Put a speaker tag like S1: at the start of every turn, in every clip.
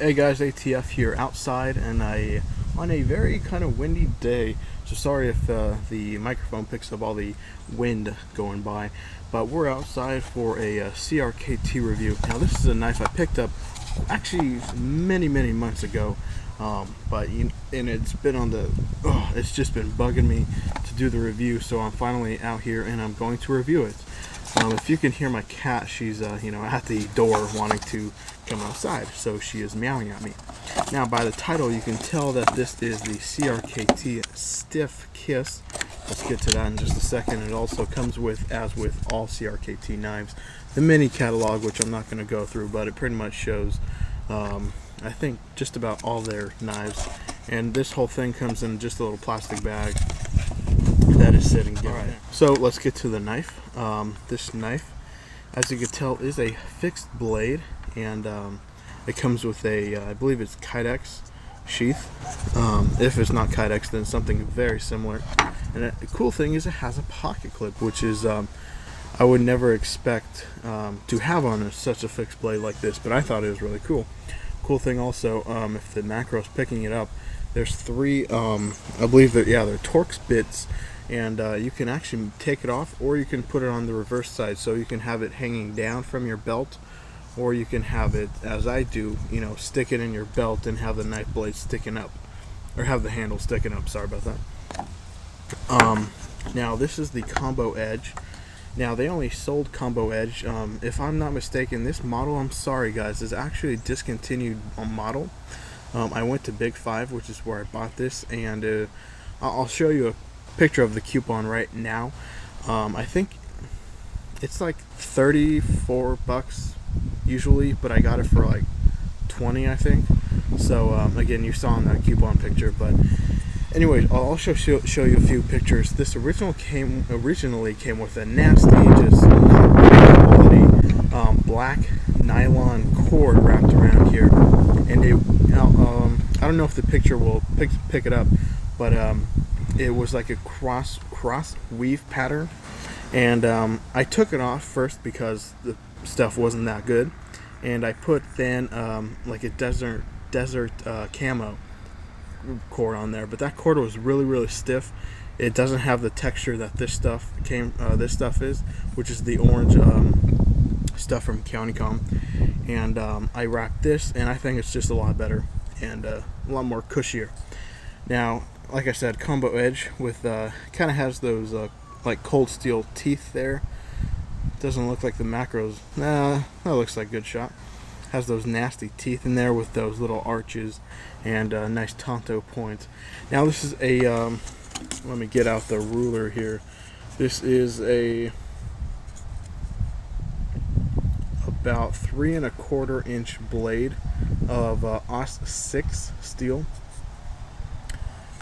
S1: Hey guys, ATF here outside and on a very kind of windy day. So sorry if the microphone picks up all the wind going by, but we're outside for a CRKT review. Now this is a knife I picked up actually many months ago, and it's been on the it's just been bugging me to do the review. So I'm finally out here and I'm going to review it. If you can hear my cat, she's at the door wanting to come outside, so she is meowing at me. Now by the title you can tell that this is the CRKT Stiff Kiss. Let's get to that in just a second. It also comes with, as with all CRKT knives, the mini catalog, which I'm not going to go through, but it pretty much shows I think just about all their knives. And this whole thing comes in just a little plastic bag that is sitting down. Right. So let's get to the knife. This knife, as you can tell, is a fixed blade, and it comes with a I believe it's Kydex sheath. If it's not Kydex, then something very similar. And the cool thing is it has a pocket clip, which is I would never expect to have on such a fixed blade like this, but I thought it was really cool. Cool thing also, if the macro's picking it up, there's three I believe that they're Torx bits, and you can actually take it off, or you can put it on the reverse side, so you can have it hanging down from your belt, or you can have it, as I do, stick it in your belt and have the knife blade sticking up, or have the handle sticking up. Sorry about that. Now this is the combo edge. Now they only sold combo edge. If I'm not mistaken, this model, I'm sorry guys, is actually a discontinued model. I went to Big 5, which is where I bought this, and I'll show you a picture of the coupon right now. I think it's like 34 bucks usually, but I got it for like 20, I think. So again, you saw in that coupon picture, but anyway, I'll also show you a few pictures. This originally came with a nasty, just not good quality black nylon cord wrapped around here, and I don't know if the picture will pick it up, but it was like a cross weave pattern, and I took it off first because the stuff wasn't that good, and I put then like a desert camo cord on there, but that cord was really stiff. It doesn't have the texture that this stuff is, which is the orange stuff from Countycom, and I wrapped this, and I think it's just a lot better and a lot more cushier. Now, like I said, combo edge with kind of has those like cold steel teeth there. Doesn't look like the macros. Nah, that looks like a good shot. Has those nasty teeth in there with those little arches and nice tanto points. Now this is a let me get out the ruler here. This is a about 3 1/4 inch blade of AUS 6 steel,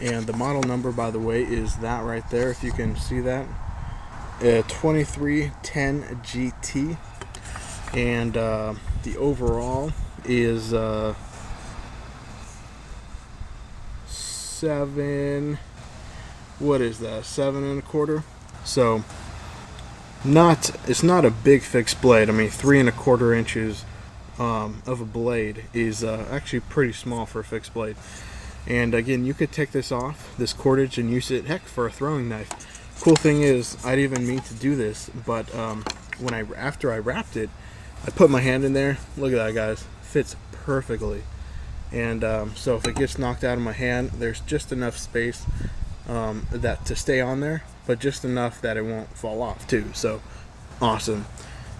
S1: and the model number, by the way, is that right there, if you can see that, 2310 GT, and the overall is 7 1/4. So it's not a big fixed blade. I mean, 3 1/4 inches of a blade is actually pretty small for a fixed blade. And again, you could take this off, this cordage, and use it, heck, for a throwing knife. Cool thing is, I didn't even mean to do this, but after I wrapped it, I put my hand in there. Look at that, guys. Fits perfectly. And so if it gets knocked out of my hand, there's just enough space that to stay on there, but just enough that it won't fall off too. So awesome.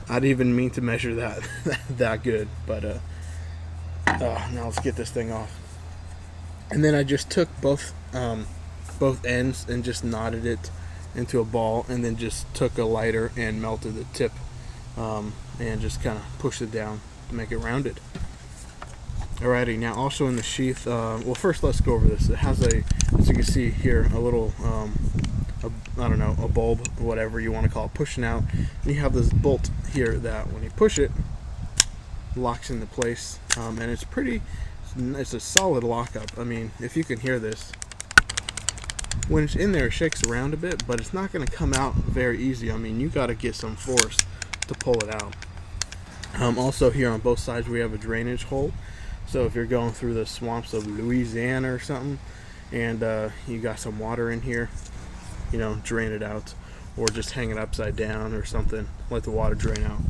S1: I didn't even mean to measure that that good, but now let's get this thing off. And then I just took both ends and just knotted it into a ball, and then just took a lighter and melted the tip, and just kind of pushed it down to make it rounded. Alrighty, now also in the sheath, well, first let's go over this. It has as you can see here, a little I don't know, a bulb, whatever you want to call it, pushing out, and you have this bolt here that when you push it, locks into place, and it's a solid lockup. I mean, if you can hear this, when it's in there, it shakes around a bit, but it's not going to come out very easy. I mean, you got to get some force to pull it out. Also here on both sides we have a drainage hole So if you're going through the swamps of Louisiana or something, and you got some water in here, you know, drain it out, or just hang it upside down or something, let the water drain out.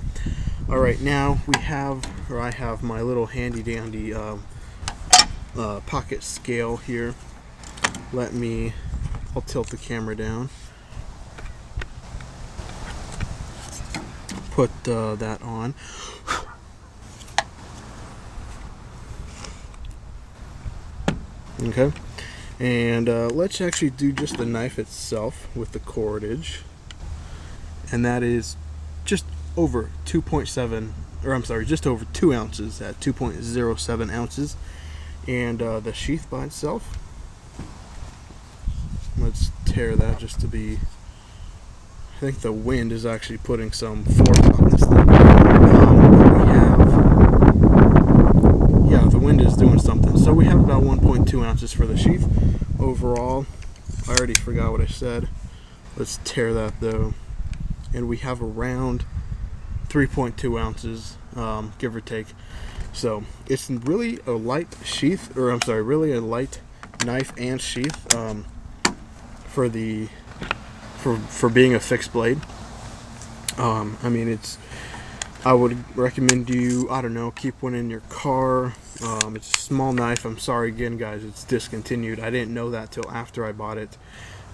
S1: All right, now I have my little handy dandy pocket scale here. I'll tilt the camera down, put that on. Okay, and let's actually do just the knife itself with the cordage, and that is just over 2.7, or I'm sorry, just over 2 ounces at 2.07 ounces, and the sheath by itself, let's tear that just to be, I think the wind is actually putting some force on this thing. The wind is doing something. So we have about 1.2 ounces for the sheath overall. I already forgot what I said. Let's tear that though. And we have around 3.2 ounces, give or take. So it's really a light sheath, or I'm sorry, really a light knife and sheath for being a fixed blade. I mean, I would recommend you, I don't know, keep one in your car. It's a small knife. I'm sorry again, guys, it's discontinued. I didn't know that till after I bought it.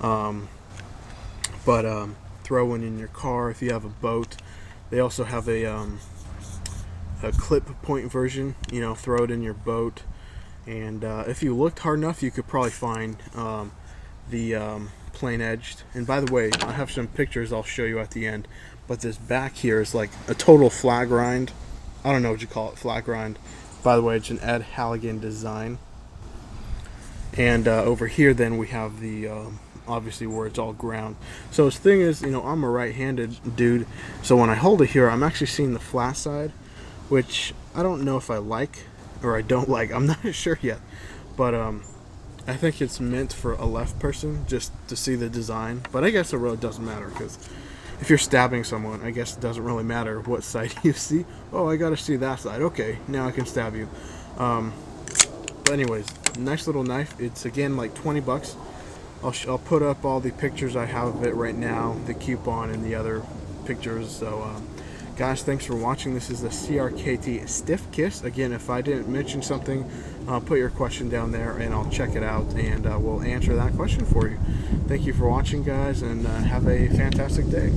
S1: But throw one in your car if you have a boat. They also have a clip point version. You know, throw it in your boat. And if you looked hard enough, you could probably find the plain edged. And by the way, I have some pictures I'll show you at the end. But this back here is like a total flat grind. I don't know what you call it, flat grind. By the way, it's an Ed Halligan design. And over here then we have the obviously where it's all ground. So the thing is, you know, I'm a right-handed dude, so when I hold it here, I'm actually seeing the flat side, which I don't know if I like or I don't like. I'm not sure yet, but I think it's meant for a left person just to see the design. But I guess it really doesn't matter, because if you're stabbing someone, I guess it doesn't really matter what side you see. Oh, I gotta see that side. Okay, now I can stab you. But anyways, nice little knife. It's again like 20 bucks. I'll put up all the pictures I have of it right now, the coupon and the other pictures. So guys, thanks for watching. This is the CRKT Stiff Kiss. Again, if I didn't mention something, put your question down there and I'll check it out, and we'll answer that question for you. Thank you for watching, guys, and have a fantastic day.